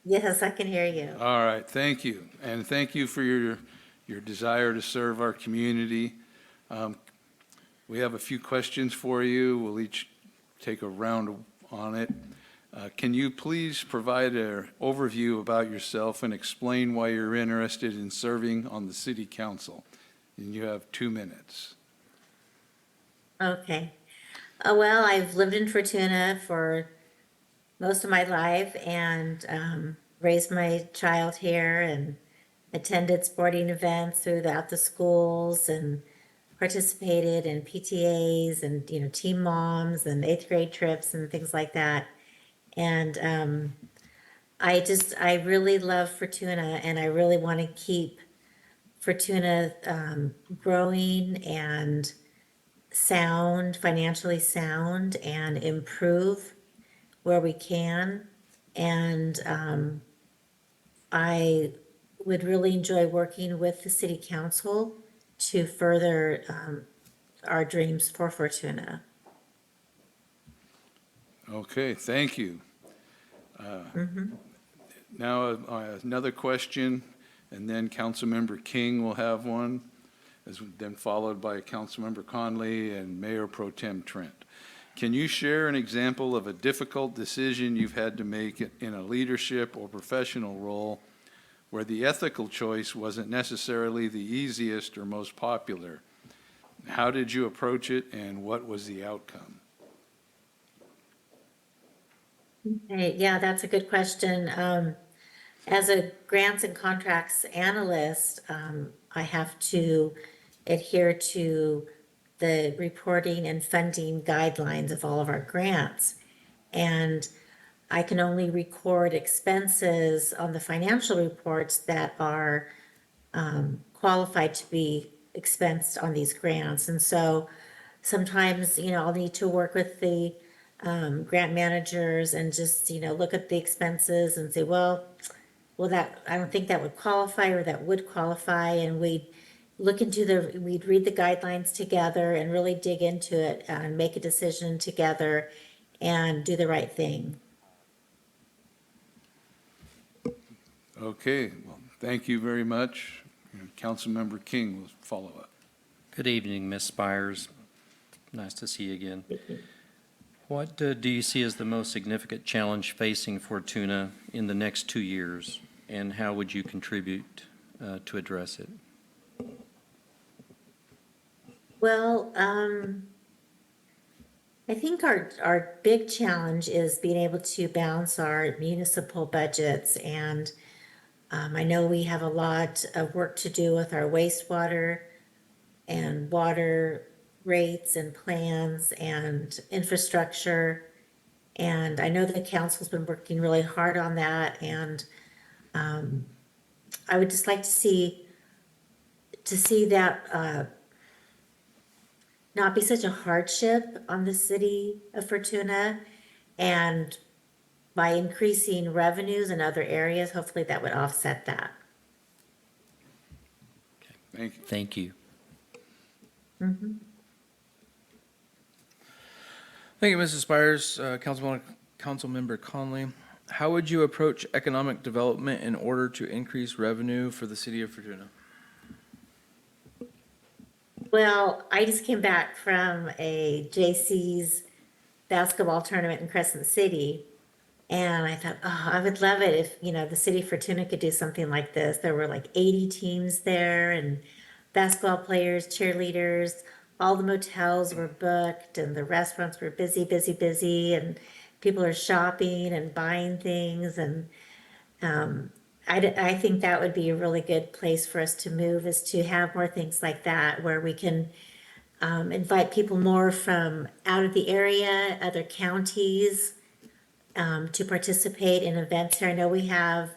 yes, I can hear you. All right, thank you. And thank you for your desire to serve our community. We have a few questions for you. We'll each take a round on it. Can you please provide an overview about yourself and explain why you're interested in serving on the city council? And you have 2 minutes. Okay. Well, I've lived in Fortuna for most of my life and raised my child here and attended sporting events throughout the schools and participated in PTAs and, team moms and 8th grade trips and things like that. And I really love Fortuna and I really want to keep Fortuna growing and financially sound, and improve where we can. And I would really enjoy working with the city council to further our dreams for Fortuna. Okay, thank you. Now, another question, and then Councilmember King will have one, then followed by Councilmember Conley and Mayor Pro Tem Trent. Can you share an example of a difficult decision you've had to make in a leadership or professional role where the ethical choice wasn't necessarily the easiest or most popular. How did you approach it, and what was the outcome? Hey, yeah, that's a good question. As a grants and contracts analyst, I have to adhere to the reporting and funding guidelines of all of our grants. And I can only record expenses on the financial reports that are qualified to be expensed on these grants. And so sometimes, I'll need to work with the grant managers and just, look at the expenses and say, well, I don't think that would qualify or that would qualify. And we'd read the guidelines together and really dig into it and make a decision together and do the right thing. Okay, well, thank you very much. Councilmember King will follow up. Good evening, Ms. Spires. Nice to see you again. What do you see as the most significant challenge facing Fortuna in the next 2 years, and how would you contribute to address it? Well, I think our big challenge is being able to balance our municipal budgets. And I know we have a lot of work to do with our wastewater and water rates and plans and infrastructure. And I know the council's been working really hard on that. And I would just like to see that not be such a hardship on the city of Fortuna. And by increasing revenues in other areas, hopefully that would offset that. Thank you. Thank you. Thank you, Mrs. Spires. Councilmember Conley, how would you approach economic development in order to increase revenue for the city of Fortuna? Well, I just came back from a JC's basketball tournament in Crescent City. And I thought, oh, I would love it if, the city of Fortuna could do something like this. There were like 80 teams there and basketball players, cheerleaders, all the motels were booked and the restaurants were busy, busy, busy. And people are shopping and buying things. And I think that would be a really good place for us to move, is to have more things like that where we can invite people more from out of the area, other counties, to participate in events here. I know we have,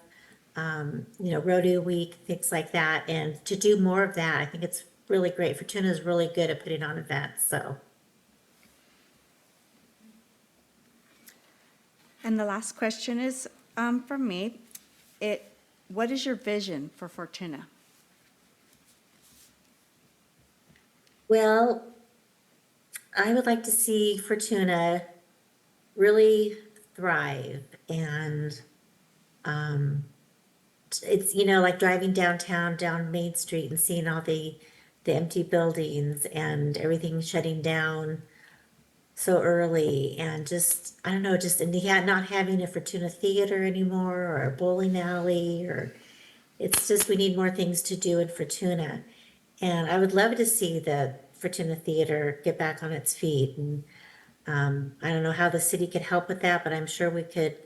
Rodeo Week, things like that, and to do more of that, I think it's really great. Fortuna is really good at putting on events, so. And the last question is from me. What is your vision for Fortuna? Well, I would like to see Fortuna really thrive, and it's like driving downtown, down Main Street, and seeing all the empty buildings and everything shutting down so early, and just I don't know, just not having a Fortuna Theater anymore or a bowling alley, or it's just we need more things to do in Fortuna, and I would love to see the Fortuna Theater get back on its feet. And I don't know how the city could help with that, but I'm sure we could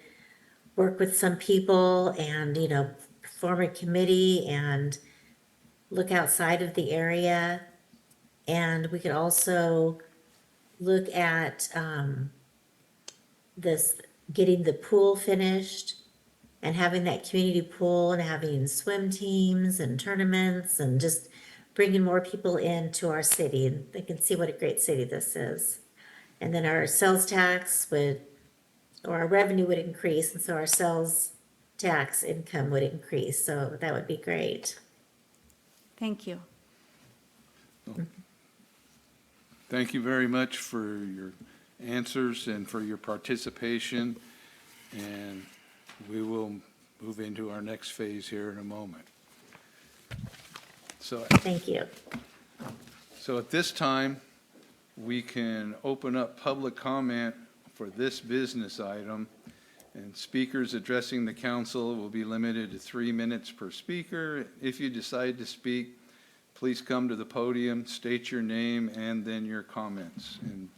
work with some people and, form a committee and look outside of the area. And we could also look at getting the pool finished and having that community pool and having swim teams and tournaments and just bringing more people into our city, and they can see what a great city this is. And then our sales tax or our revenue would increase, and so our sales tax income would increase, so that would be great. Thank you. Thank you very much for your answers and for your participation. And we will move into our next phase here in a moment. Thank you. So at this time, we can open up public comment for this business item. And speakers addressing the council will be limited to 3 minutes per speaker. If you decide to speak, please come to the podium, state your name, and then your comments. And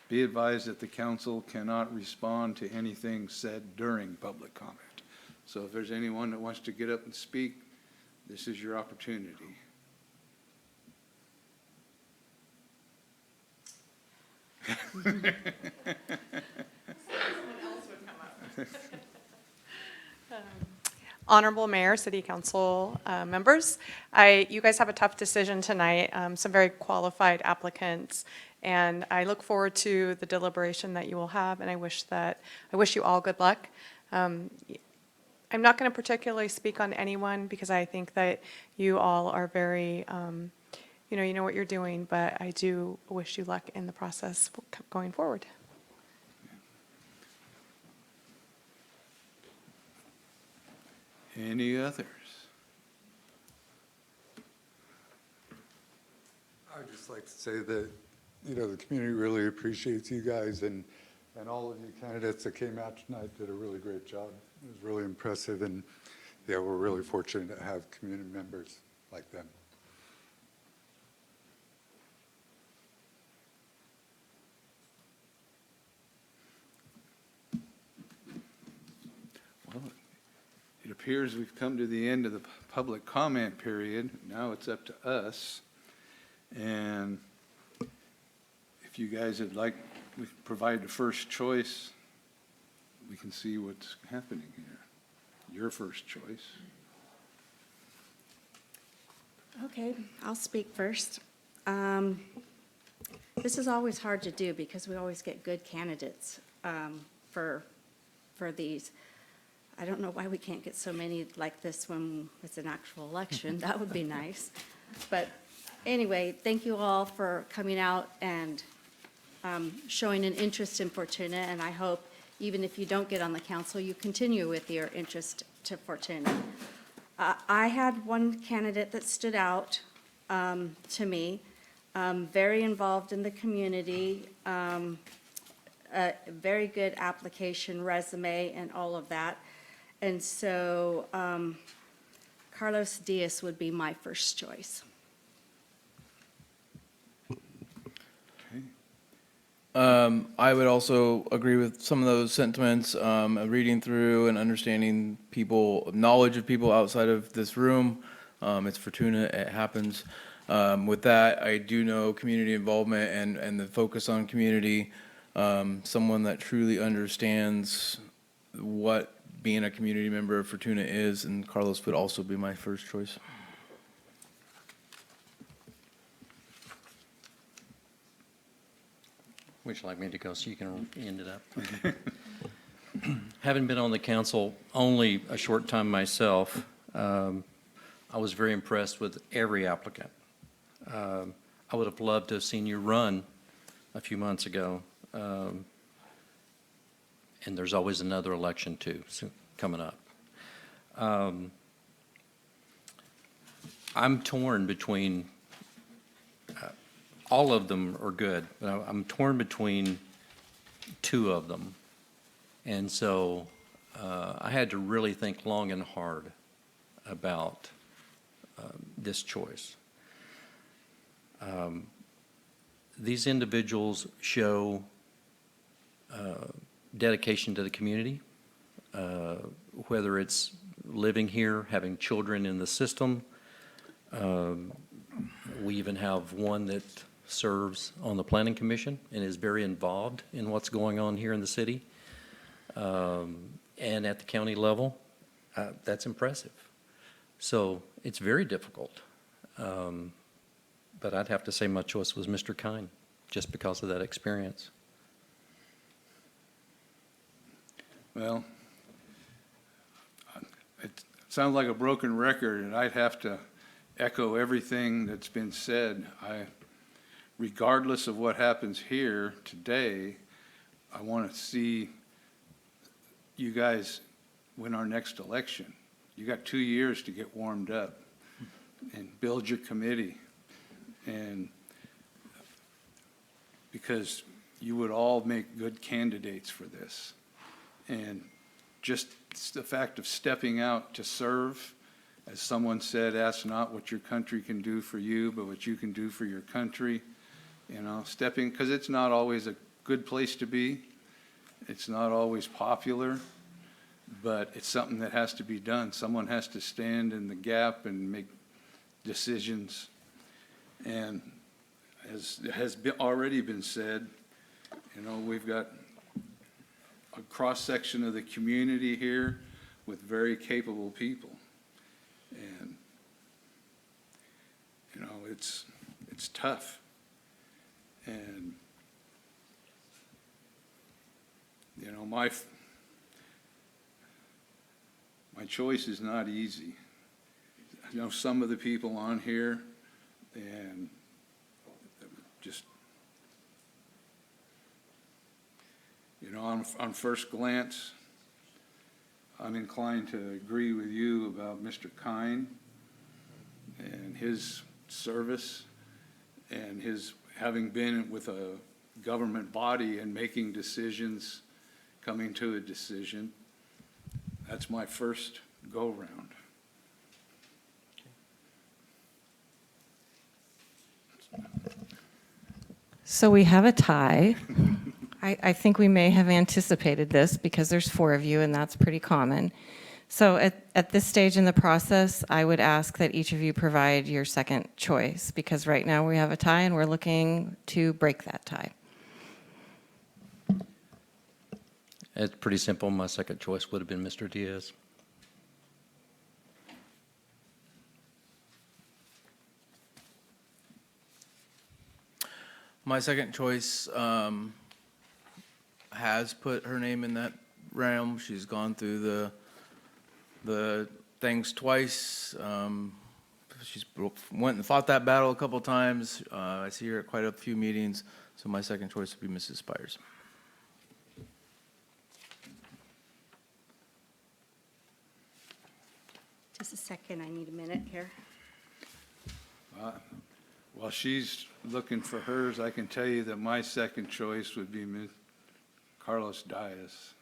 be advised that the council cannot respond to anything said during public comment. So if there's anyone that wants to get up and speak, this is your opportunity. Honorable Mayor, City Council members, you guys have a tough decision tonight, some very qualified applicants, and I look forward to the deliberation that you will have, and I wish you all good luck. I'm not going to particularly speak on anyone because I think that you all are very, you know what you're doing, but I do wish you luck in the process going forward. Any others? I'd just like to say that, the community really appreciates you guys, and all of you candidates that came out tonight did a really great job. It was really impressive, and yeah, we're really fortunate to have community members like them. Well, it appears we've come to the end of the public comment period. Now it's up to us. And if you guys would like, we can provide the first choice. We can see what's happening here. Your first choice. Okay, I'll speak first. This is always hard to do because we always get good candidates for these. I don't know why we can't get so many like this when it's an actual election. That would be nice. But anyway, thank you all for coming out and showing an interest in Fortuna, and I hope even if you don't get on the council, you continue with your interest to Fortuna. I had one candidate that stood out to me, very involved in the community, a very good application, resume, and all of that. And so Carlos Diaz would be my first choice. I would also agree with some of those sentiments, reading through and understanding knowledge of people outside of this room. It's Fortuna, it happens. With that, I do know community involvement and the focus on community, someone that truly understands what being a community member of Fortuna is, and Carlos would also be my first choice. Would you like me to go so you can end it up? Having been on the council only a short time myself, I was very impressed with every applicant. I would have loved to have seen you run a few months ago. And there's always another election too coming up. I'm torn between, all of them are good, but I'm torn between two of them. And so I had to really think long and hard about this choice. These individuals show dedication to the community, whether it's living here, having children in the system. We even have one that serves on the Planning Commission and is very involved in what's going on here in the city. And at the county level, that's impressive. So it's very difficult. But I'd have to say my choice was Mr. Kine, just because of that experience. Well, it sounds like a broken record, and I'd have to echo everything that's been said. Regardless of what happens here today, I want to see you guys win our next election. You got 2 years to get warmed up and build your committee. And because you would all make good candidates for this. And just the fact of stepping out to serve, as someone said, ask not what your country can do for you, but what you can do for your country. You know, stepping, because it's not always a good place to be. It's not always popular, but it's something that has to be done. Someone has to stand in the gap and make decisions. And as has been, already been said, you know, we've got a cross-section of the community here with very capable people. And, you know, it's tough. And, you know, my choice is not easy. I know some of the people on here, and just, you know, on first glance, I'm inclined to agree with you about Mr. Kine and his service and his having been with a government body and making decisions, coming to a decision. That's my first go-round. So we have a tie. I think we may have anticipated this because there's 4 of you, and that's pretty common. So at this stage in the process, I would ask that each of you provide your second choice, because right now we have a tie and we're looking to break that tie. It's pretty simple. My second choice would have been Mr. Diaz. My second choice has put her name in that realm. She's gone through the things twice. She's went and fought that battle a couple times. I see her at quite a few meetings. So my second choice would be Mrs. Spires. Just a second, I need a minute here. While she's looking for hers, I can tell you that my second choice would be Carlos Diaz.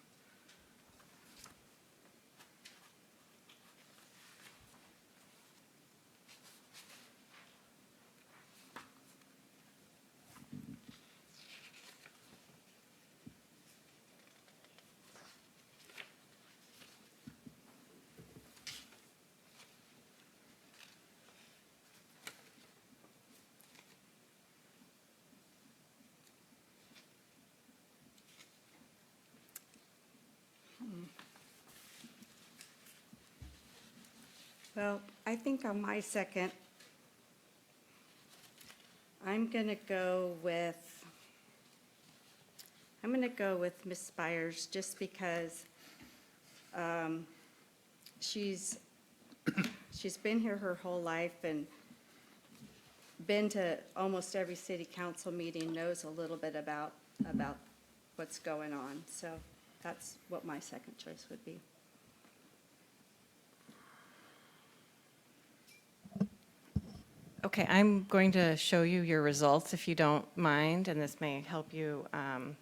Well, I think on my second, I'm going to go with Ms. Spires, just because she's been here her whole life and been to almost every city council meeting, knows a little bit about what's going on. So that's what my second choice would be. Okay, I'm going to show you your results if you don't mind, and this may help you. Hold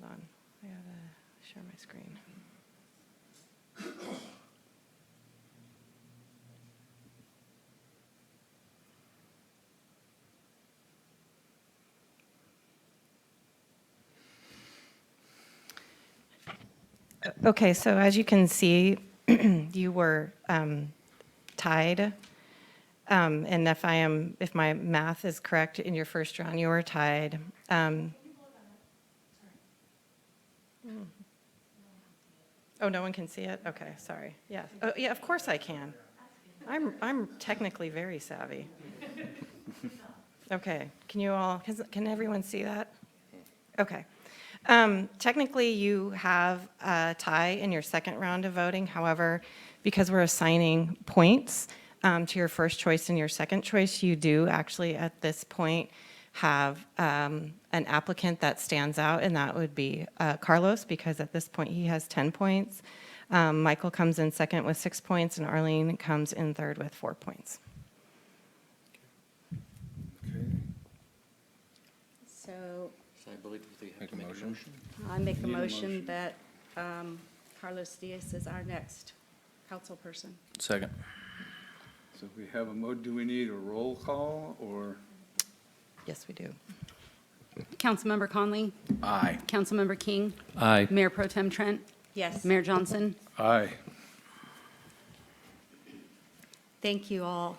on, I gotta share my screen. Okay, so as you can see, you were tied. And if my math is correct, in your first round, you were tied. Oh, no one can see it? Okay, sorry. Yeah. Oh, yeah, of course I can. I'm technically very savvy. Okay, can everyone see that? Okay. Technically, you have a tie in your second round of voting. However, because we're assigning points to your first choice and your second choice, you do actually at this point have an applicant that stands out, and that would be Carlos, because at this point he has 10 points. Michael comes in second with 6 points, and Arlene comes in third with 4 points. Okay. So So I believe we have to make a motion. I make a Need a motion motion. that Carlos Diaz is our next council person. Second. So we have do we need a roll call or? Yes, we do. Councilmember Conley? Aye. Councilmember King? Aye. Mayor Pro Tem Trent? Yes. Mayor Johnson? Aye. Thank you all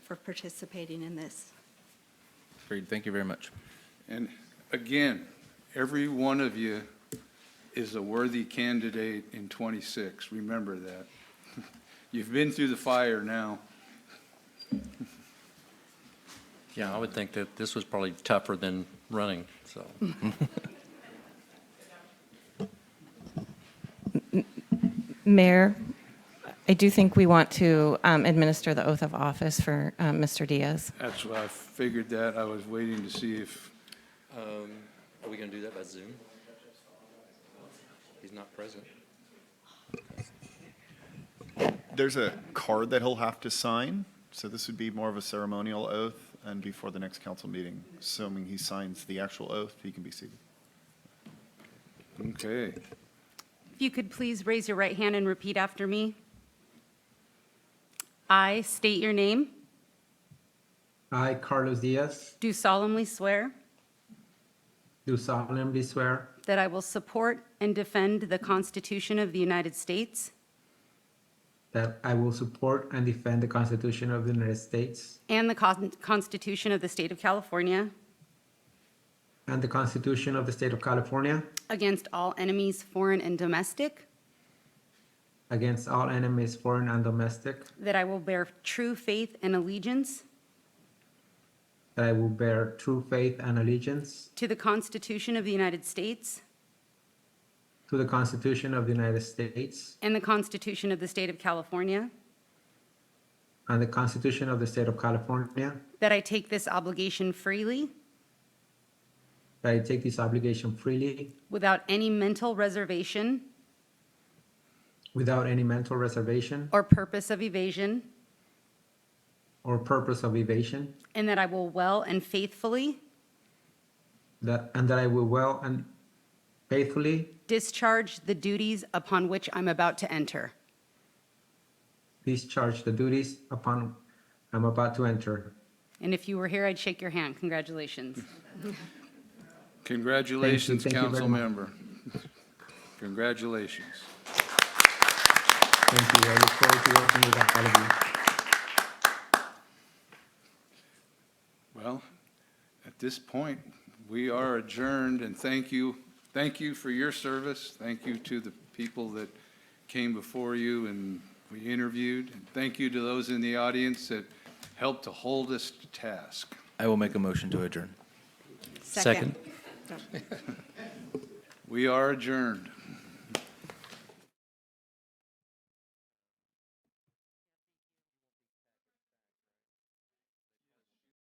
for participating in this. Agreed. Thank you very much. And again, every one of you is a worthy candidate in '26. Remember that. You've been through the fire now. Yeah, I would think that this was probably tougher than running, so. Mayor, I do think we want to administer the oath of office for Mr. Diaz. That's why I figured that. I was waiting to see if, Are we going to do that by Zoom? He's not present. There's a card that he'll have to sign, so this would be more of a ceremonial oath, and before the next council meeting, assuming he signs the actual oath, he can be seated. okay. If you could please raise your right hand and repeat after me. I state your name, I, Carlos Diaz, do solemnly swear do solemnly swear that I will support and defend the Constitution of the United States that I will support and defend the Constitution of the United States and the Constitution of the State of California and the Constitution of the State of California against all enemies, foreign and domestic, against all enemies, foreign and domestic, that I will bear true faith and allegiance that I will bear true faith and allegiance to the Constitution of the United States to the Constitution of the United States and the Constitution of the State of California, and the Constitution of the State of California, that I take this obligation freely that I take this obligation freely without any mental reservation without any mental reservation or purpose of evasion, or purpose of evasion, and that I will well and faithfully that I will well and faithfully discharge the duties upon which I'm about to enter. discharge the duties upon I'm about to enter. And if you were here, I'd shake your hand. Congratulations. Congratulations, Thank you very council much. member. Congratulations. Thank you. I look forward to working with all of you. Well, at this point, we are adjourned, and thank you. Thank you for your service. Thank you to the people that came before you and we interviewed. And thank you to those in the audience that helped to hold us to task. I will make a motion to adjourn. Second. We are adjourned.